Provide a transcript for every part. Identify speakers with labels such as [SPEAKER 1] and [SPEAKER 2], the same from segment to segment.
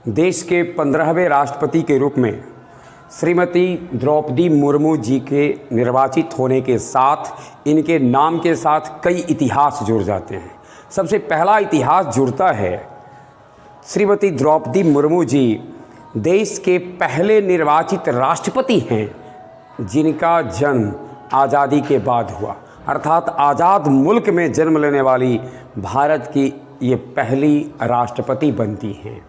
[SPEAKER 1] देश के 15वें राष्ट्रपति के रूप में श्रीमती द्रौपदी मुर्मू जी के निर्वाचित होने के साथ इनके नाम के साथ कई इतिहास जुड़ जाते हैं। सबसे पहला इतिहास जुड़ता है, श्रीमती द्रौपदी मुर्मू जी देश के पहले निर्वाचित राष्ट्रपति हैं जिनका जन्म आज़ादी के बाद हुआ, अर्थात आज़ाद मुल्क में जन्म लेने वाली भारत की ये पहली राष्ट्रपति बनती हैं।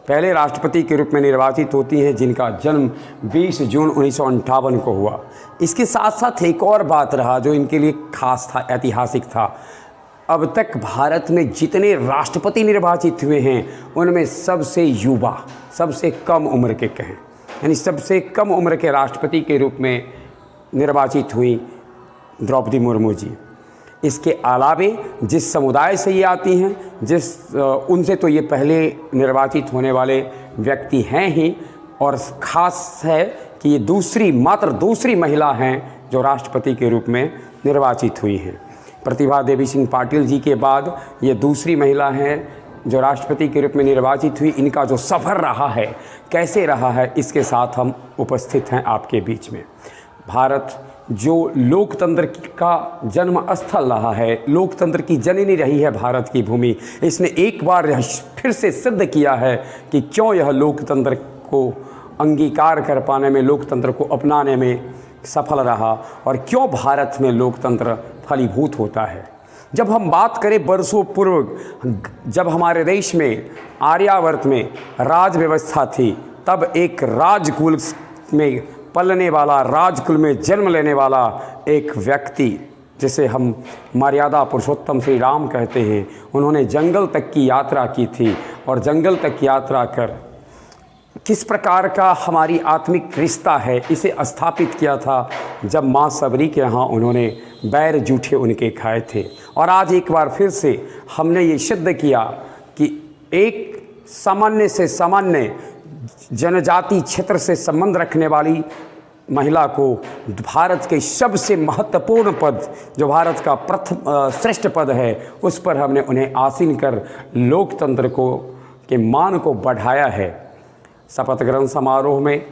[SPEAKER 1] पहले राष्ट्रपति के रूप में निर्वाचित होती हैं जिनका जन्म 20 जून 1958 को हुआ। इसके साथ साथ एक और बात रहा जो इनके लिए खास था, ऐतिहासिक था। अब तक भारत में जितने राष्ट्रपति निर्वाचित हुए हैं उनमें सबसे युवा, सबसे कम उम्र के कहें, यानी सबसे कम उम्र के राष्ट्रपति के रूप में निर्वाचित हुई द्रौपदी मुर्मू जी। इसके अलावे जिस समुदाय से ये आती हैं, उनसे तो ये पहले निर्वाचित होने वाले व्यक्ति हैं ही, और ख़ास है कि ये मात्र दूसरी महिला हैं जो राष्ट्रपति के रूप में निर्वाचित हुई हैं। प्रतिभा देवी सिंह पाटिल जी के बाद ये दूसरी महिला हैं जो राष्ट्रपति के रूप में निर्वाचित हुई। इनका जो सफ़र रहा है, कैसे रहा है, इसके साथ हम उपस्थित हैं आपके बीच में। भारत जो लोकतंत्र का जन्म स्थल रहा है, लोकतंत्र की जननी रही है भारत की भूमि, इसने एक बार फिर से सिद्ध किया है कि क्यों यह लोकतंत्र को अंगीकार कर पाने में, लोकतंत्र को अपनाने में सफल रहा, और क्यों भारत में लोकतंत्र फलीभूत होता है। जब हम बात करें वर्षों पूर्व, जब हमारे देश में आर्यावर्त में राज व्यवस्था थी, तब एक राजकुल में पलने वाला, राजकुल में जन्म लेने वाला एक व्यक्ति, जिसे हम मर्यादा पुरुषोत्तम श्री राम कहते हैं, उन्होंने जंगल तक की यात्रा की थी, और जंगल तक यात्रा कर किस प्रकार का हमारी आत्मिक रिश्ता है इसे स्थापित किया था जब माँ सबरी के यहाँ उन्होंने बैर जूठे उनके खाए थे। और आज एक बार फिर से हमने ये सिद्ध किया कि एक सामान्य से सामान्य जनजाति क्षेत्र से संबंध रखने वाली महिला को भारत के सबसे महत्वपूर्ण पद, जो भारत का प्रथम श्रेष्ठ पद है, उस पर हमने उन्हें आसीन कर लोकतंत्र के मान को बढ़ाया है। शपथ ग्रहण समारोह में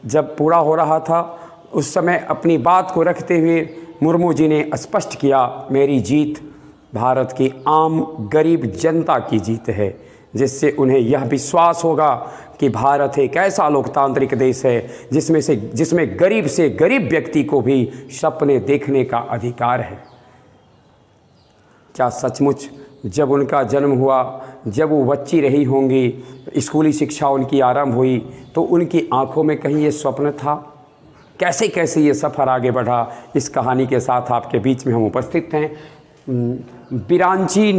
[SPEAKER 1] जब पूरा हो रहा था, उस समय अपनी बात को रखते हुए मुर्मू जी ने स्पष्ट किया, मेरी जीत भारत की आम गरीब जनता की जीत है, जिससे उन्हें यह विश्वास होगा कि भारत एक ऐसा लोकतांत्रिक देश है जिसमें गरीब से गरीब व्यक्ति को भी सपने देखने का अधिकार है। क्या सचमुच जब उनका जन्म हुआ, जब वो बच्ची रही होंगी, स्कूली शिक्षा उनकी आरंभ हुई, तो उनकी आंखों में कहीं ये स्वप्न था? कैसे कैसे ये सफ़र आगे बढ़ा, इस कहानी के साथ आपके बीच में हम उपस्थित हैं। बिरांची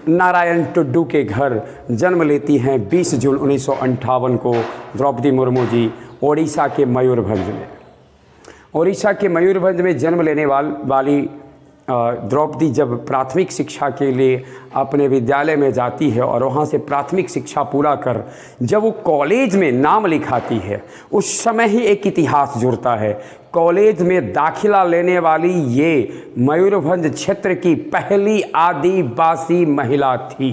[SPEAKER 1] नारायण टुड्डू के घर जन्म लेती हैं 20 जून 1958 को द्रौपदी मुर्मू जी, ओडिशा के मयूरभंज में। ओडिशा के मयूरभंज में जन्म लेने वाली द्रौपदी जब प्राथमिक शिक्षा के लिए अपने विद्यालय में जाती है और वहाँ से प्राथमिक शिक्षा पूरा कर जब वो कॉलेज में नाम लिखाती है, उस समय ही एक इतिहास जुड़ता है। कॉलेज में दाखिला लेने वाली ये मयूरभंज क्षेत्र की पहली आदिवासी महिला थी।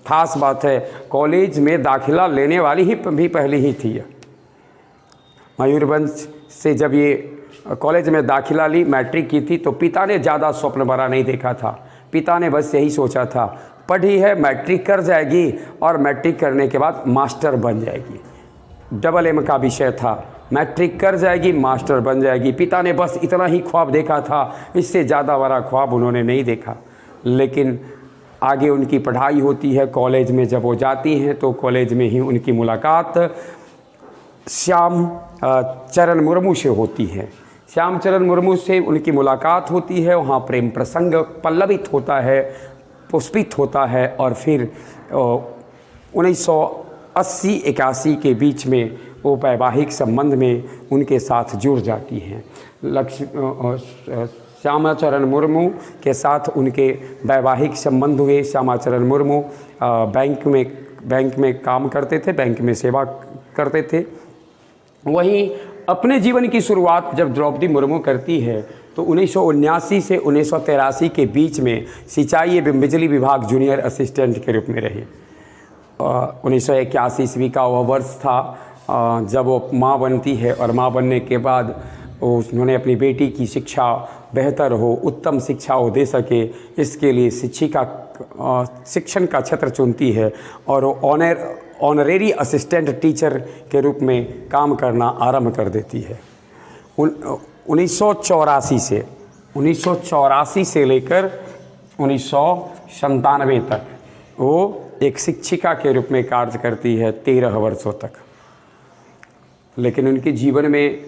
[SPEAKER 1] खास बात है, कॉलेज में दाखिला लेने वाली ही भी पहली ही थी। मयूरभंज से जब ये कॉलेज में दाखिला ली, मैट्रिक की थी, तो पिता ने ज़्यादा स्वप्न बड़ा नहीं देखा था। पिता ने बस यही सोचा था, पढ़ी है, मैट्रिक कर जाएगी और मैट्रिक करने के बाद मास्टर बन जाएगी। डबल एम का विषय था, मैट्रिक कर जाएगी, मास्टर बन जाएगी। पिता ने बस इतना ही ख्वाब देखा था, इससे ज़्यादा बड़ा ख्वाब उन्होंने नहीं देखा। लेकिन आगे उनकी पढ़ाई होती है, कॉलेज में जब वो जाती हैं तो कॉलेज में ही उनकी मुलाकात श्याम चरण मुर्मू से होती है। श्यामचरण मुर्मू से उनकी मुलाकात होती है, वहाँ प्रेम प्रसंग पल्लवित होता है, पुष्पित होता है, और फिर 1980-81 के बीच में वो वैवाहिक संबंध में उनके साथ जुड़ जाती हैं। श्यामाचरण मुर्मू के साथ उनके वैवाहिक संबंध हुए। श्यामाचरण मुर्मू बैंक में काम करते थे, बैंक में सेवा करते थे। वहीं अपने जीवन की शुरुआत जब द्रौपदी मुर्मू करती है तो 1979 से 1983 के बीच में सिंचाई एवं बिजली विभाग जूनियर असिस्टेंट के रूप में रही। 1981 ईस्वी का वह वर्ष था जब वो माँ बनती है और माँ बनने के बाद उन्होंने अपनी बेटी की शिक्षा बेहतर हो, उत्तम शिक्षा वो दे सके, इसके लिए शिक्षण का क्षेत्र चुनती है और वो ऑनरेरी असिस्टेंट टीचर के रूप में काम करना आरंभ कर देती है। 1984 से लेकर 1997 तक वो एक शिक्षिका के रूप में कार्य करती है 13 वर्षों तक। लेकिन उनके जीवन में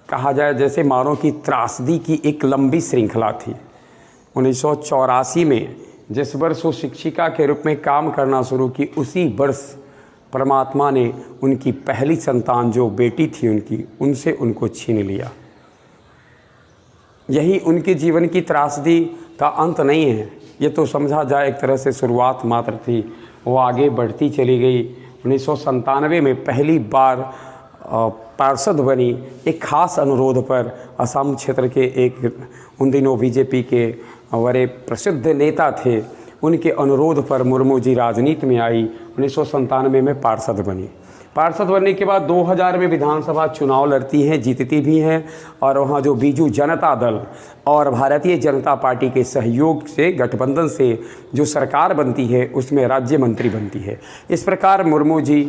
[SPEAKER 1] कहा जाए जैसे मानव की त्रासदी की एक लंबी श्रृंखला थी। 1984 में जिस वर्ष वो शिक्षिका के रूप में काम करना शुरू की, उसी वर्ष परमात्मा ने उनकी पहली संतान जो बेटी थी उनसे उनको छीन लिया। यही उनके जीवन की त्रासदी का अंत नहीं है, ये तो समझा जाए एक तरह से शुरुआत मात्र थी। वो आगे बढ़ती चली गई। 1997 में पहली बार पार्षद बनी, एक खास अनुरोध पर। असम क्षेत्र के एक उन दिनों बीजेपी के बड़े प्रसिद्ध नेता थे, उनके अनुरोध पर मुर्मू जी राजनीति में आई। 1997 में पार्षद बनी। पार्षद बनने के बाद 2000 में विधानसभा चुनाव लड़ती हैं, जीतती भी हैं और वहाँ जो बीजू जनता दल और भारतीय जनता पार्टी के सहयोग से, गठबंधन से जो सरकार बनती है उसमें राज्य मंत्री बनती है। इस प्रकार मुर्मू जी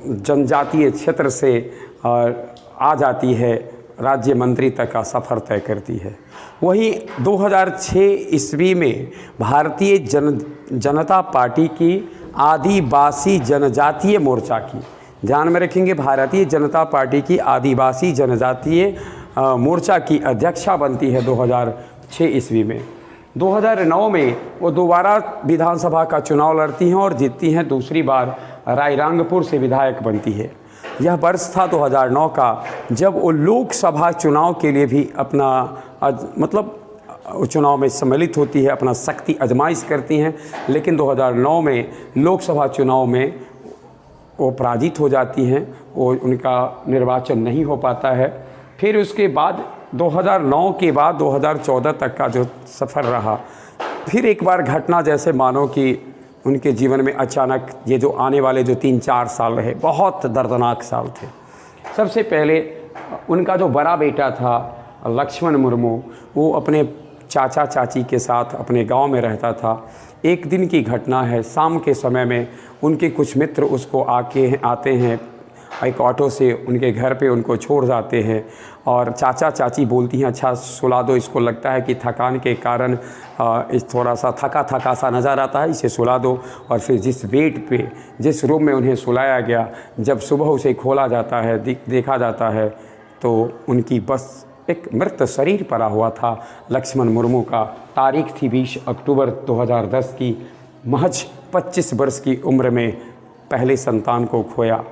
[SPEAKER 1] जनजातीय क्षेत्र से आ जाती है, राज्य मंत्री तक का सफ़र तय करती है। वही 2006 ईस्वी में भारतीय जनता पार्टी की आदिवासी जनजातीय मोर्चा की, ध्यान में रखेंगे, भारतीय जनता पार्टी की आदिवासी जनजातीय मोर्चा की अध्यक्षा बनती है 2006 ईस्वी में। 2009 में वो दोबारा विधानसभा का चुनाव लड़ती हैं और जीतती हैं। दूसरी बार रायरंगपुर से विधायक बनती है। यह वर्ष था 2009 का जब वो लोकसभा चुनाव के लिए भी अपना चुनाव में सम्मिलित होती है, अपना शक्ति आजमाइश करती हैं। लेकिन 2009 में लोकसभा चुनाव में वो पराजित हो जाती हैं, वो उनका निर्वाचन नहीं हो पाता है। फिर उसके बाद 2009 के बाद 2014 तक का जो सफ़र रहा, फिर एक बार घटना जैसे मानो कि उनके जीवन में अचानक ये जो आने वाले जो 3-4 साल रहे, बहुत दर्दनाक साल थे। सबसे पहले उनका जो बड़ा बेटा था लक्ष्मण मुर्मू, वो अपने चाचा चाची के साथ अपने गांव में रहता था। एक दिन की घटना है, शाम के समय में उनके कुछ मित्र उसको आते हैं, एक ऑटो से उनके घर पे उनको छोड़ जाते हैं और चाचा चाची बोलती हैं अच्छा सुला दो, इसको लगता है कि थकान के कारण इस थोड़ा सा थका सा नज़र आता है, इसे सुला दो। और फिर जिस बेड पे, जिस रूम में उन्हें सुलाया गया, जब सुबह उसे खोला जाता है, देखा जाता है तो उनकी बस एक मृत शरीर पड़ा हुआ था लक्ष्मण मुर्मू का। तारीख थी 20 अक्टूबर 2010 की। महज 25 वर्ष की उम्र में पहले संतान को खोया,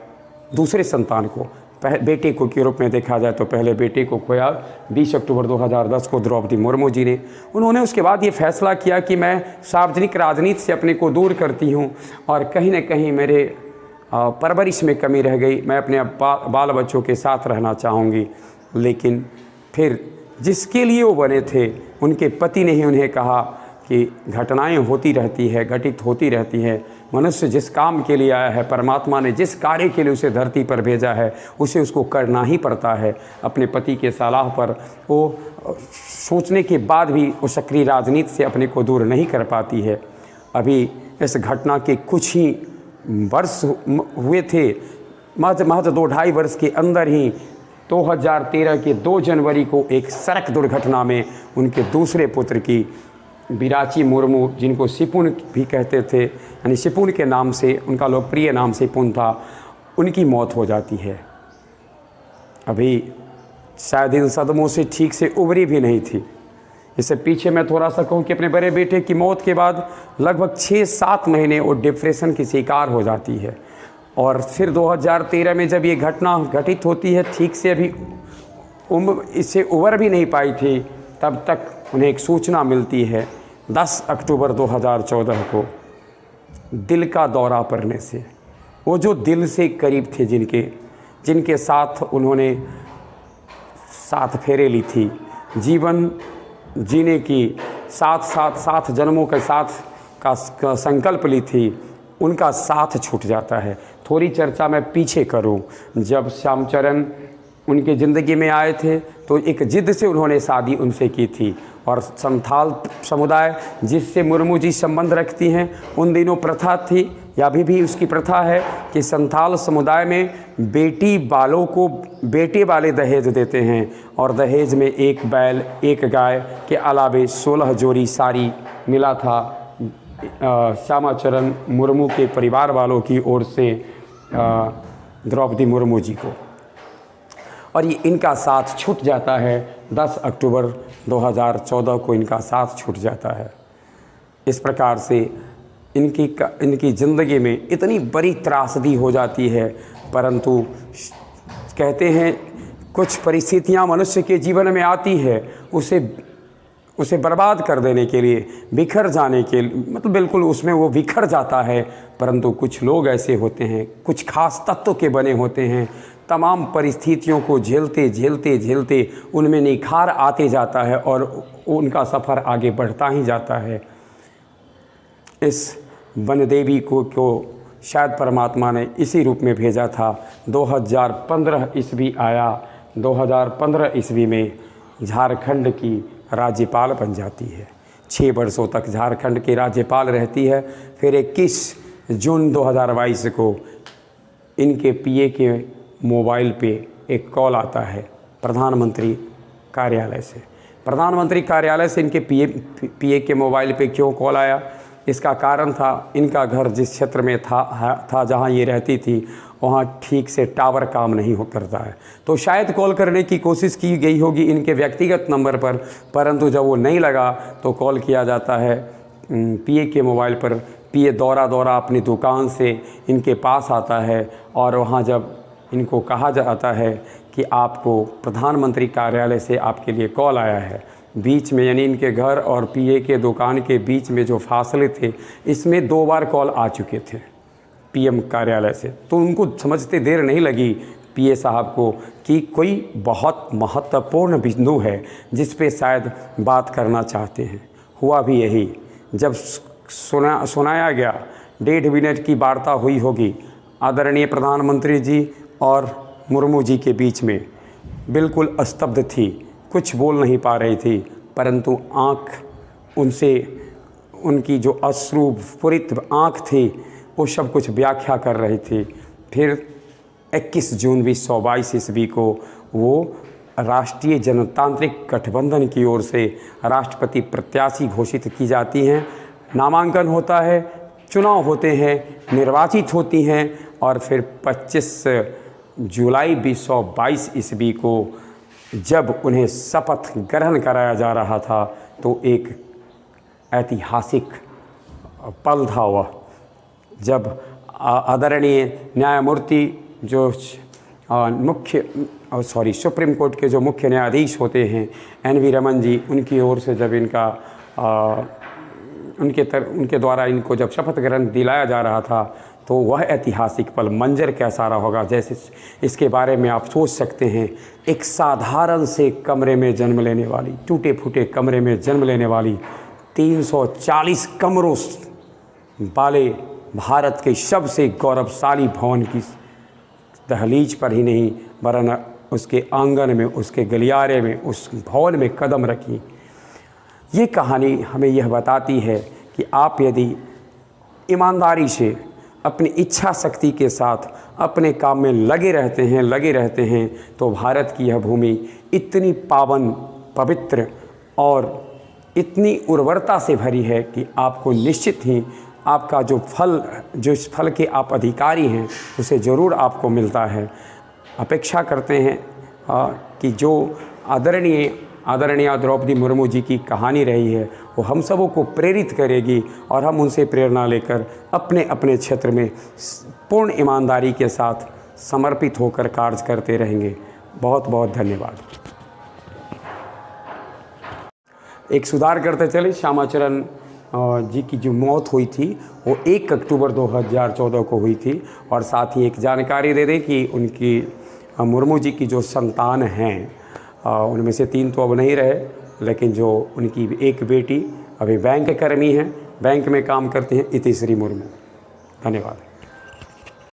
[SPEAKER 1] दूसरे संतान को, बेटे को के रूप में देखा जाए तो पहले बेटे को खोया 20 अक्टूबर 2010 को द्रौपदी मुर्मू जी ने। उन्होंने उसके बाद ये फैसला किया कि मैं सार्वजनिक राजनीति से अपने को दूर करती हूँ और कहीं न कहीं मेरे परवरिश में कमी रह गई, मैं अपने बाल बच्चों के साथ रहना चाहूँगी। लेकिन फिर जिसके लिए वो बने थे, उनके पति ने ही उन्हें कहा कि घटनाएं होती रहती है, घटित होती रहती हैं। मनुष्य जिस काम के लिए आया है, परमात्मा ने जिस कार्य के लिए उसे धरती पर भेजा है, उसे उसको करना ही पड़ता है। अपने पति के सलाह पर वो सोचने के बाद भी वो सक्रिय राजनीति से अपने को दूर नहीं कर पाती है। अभी इस घटना के कुछ ही वर्ष हुए थे, महज 2-2.5 वर्ष के अंदर ही 2013 के 2 जनवरी को एक सड़क दुर्घटना में उनके दूसरे पुत्र की, बिराची मुर्मू, जिनको सिपुन भी कहते थे, यानी सिपुन के नाम से उनका लोकप्रिय नाम सिपुन था, उनकी मौत हो जाती है। अभी शायद इन सदमों से ठीक से उभरी भी नहीं थी। इससे पीछे मैं थोड़ा सा कहूँ कि अपने बड़े बेटे की मौत के बाद लगभग 6-7 महीने वो डिप्रेशन की शिकार हो जाती है। और फिर 2013 में जब ये घटना घटित होती है, ठीक से अभी इससे उभर भी नहीं पाई थी, तब तक उन्हें एक सूचना मिलती है 10 अक्टूबर 2014 को दिल का दौरा पड़ने से। वो जो दिल से करीब थे, जिनके साथ उन्होंने 7 फेरे ली थी, जीवन जीने की 7 जन्मों के साथ का संकल्प ली थी, उनका साथ छूट जाता है। थोड़ी चर्चा मैं पीछे करूं, जब श्यामचरण उनके ज़िंदगी में आए थे तो एक ज़िद से उन्होंने शादी उनसे की थी, और संथाल समुदाय जिससे मुर्मू जी संबंध रखती हैं, उन दिनों प्रथा थी या अभी भी उसकी प्रथा है कि संथाल समुदाय में बेटी वालों को बेटे वाले दहेज देते हैं, और दहेज में एक बैल एक गाय के अलावे 16 जोड़ी साड़ी मिला था श्यामाचरण मुर्मू के परिवार वालों की ओर से द्रौपदी मुर्मू जी को। और ये इनका साथ छूट जाता है 10 अक्टूबर 2014 को इनका साथ छूट जाता है। इस प्रकार से इनकी ज़िंदगी में इतनी बड़ी त्रासदी हो जाती है, परंतु कहते हैं कुछ परिस्थितियां मनुष्य के जीवन में आती है उसे बर्बाद कर देने के लिए, बिखर जाने के लिए, मतलब बिल्कुल उसमें वो बिखर जाता है। परंतु कुछ लोग ऐसे होते हैं, कुछ खास तत्व के बने होते हैं, तमाम परिस्थितियों को झेलते झेलते झेलते उनमें निखार आते जाता है और उनका सफ़र आगे बढ़ता ही जाता है। इस वनदेवी को शायद परमात्मा ने इसी रूप में भेजा था। 2015 ईस्वी आया, 2015 ईस्वी में झारखंड की राज्यपाल बन जाती है। 6 वर्षों तक झारखंड की राज्यपाल रहती है। फिर 21 जून 2022 को इनके पीए के मोबाइल पे एक कॉल आता है प्रधानमंत्री कार्यालय से। प्रधानमंत्री कार्यालय से इनके पीए के मोबाइल पे क्यों कॉल आया, इसका कारण था इनका घर जिस क्षेत्र में था जहां ये रहती थी वहां ठीक से टावर काम नहीं हो करता है। तो शायद कॉल करने की कोशिश की गई होगी इनके व्यक्तिगत नंबर पर, परंतु जब वो नहीं लगा तो कॉल किया जाता है पीए के मोबाइल पर। पीए दौरा अपनी दुकान से इनके पास आता है और वहाँ जब इनको कहा जाता है कि आपको प्रधानमंत्री कार्यालय से आपके लिए कॉल आया है, बीच में यानी इनके घर और पीए के दुकान के बीच में जो फासले थे इसमें 2 बार कॉल आ चुके थे पीएम कार्यालय से। तो उनको समझते देर नहीं लगी पीए साहब को कि कोई बहुत महत्वपूर्ण बिंदु है जिस पे शायद बात करना चाहते हैं। हुआ भी यही, जब सुनाया गया 1.5 मिनट की वार्ता हुई होगी आदरणीय प्रधानमंत्री जी और मुर्मू जी के बीच में, बिल्कुल स्तब्ध थी, कुछ बोल नहीं पा रही थी, परंतु आँख उनसे उनकी जो अश्रुपूरित आँख थी वो सब कुछ व्याख्या कर रही थी। फिर 21 जून 2022 ईस्वी को वो राष्ट्रीय जनतांत्रिक गठबंधन की ओर से राष्ट्रपति प्रत्याशी घोषित की जाती हैं। नामांकन होता है, चुनाव होते हैं, निर्वाचित होती हैं और फिर 25 जुलाई 2022 ईस्वी को जब उन्हें शपथ ग्रहण कराया जा रहा था तो एक ऐतिहासिक पल था वह, जब आदरणीय न्यायमूर्ति जो सुप्रीम कोर्ट के जो मुख्य न्यायाधीश होते हैं एन.वी. रमन जी, उनकी ओर से जब इनका उनके द्वारा इनको जब शपथ ग्रहण दिलाया जा रहा था तो वह ऐतिहासिक पल मंजर कैसा रहा होगा, जैसे इसके बारे में आप सोच सकते हैं। एक साधारण से कमरे में जन्म लेने वाली, टूटे फूटे कमरे में जन्म लेने वाली 340 कमरों वाले भारत के सबसे गौरवशाली भवन की दहलीज पर ही नहीं वरन उसके आंगन में, उसके गलियारे में, उस भवन में कदम रखी। ये कहानी हमें यह बताती है कि आप यदि ईमानदारी से अपनी इच्छा शक्ति के साथ अपने काम में लगे रहते हैं तो भारत की यह भूमि इतनी पावन, पवित्र और इतनी उर्वरता से भरी है कि आपको निश्चित ही आपका जो इस फल के आप अधिकारी हैं उसे ज़रूर आपको मिलता है। अपेक्षा करते हैं कि जो आदरणीय द्रौपदी मुर्मू जी की कहानी रही है वो हम सबों को प्रेरित करेगी और हम उनसे प्रेरणा लेकर अपने अपने क्षेत्र में पूर्ण ईमानदारी के साथ समर्पित होकर कार्य करते रहेंगे। बहुत बहुत धन्यवाद। एक सुधार करते चले, श्यामाचरण जी की जो मौत हुई थी वो 1 अक्टूबर 2014 को हुई थी। और साथ ही एक जानकारी दे दें कि उनकी मुर्मू जी की जो संतान हैं उनमें से 3 तो अब नहीं रहे, लेकिन जो उनकी एक बेटी अभी बैंक कर्मी हैं, बैंक में काम करते हैं, इतिश्री मुर्मू। धन्यवाद।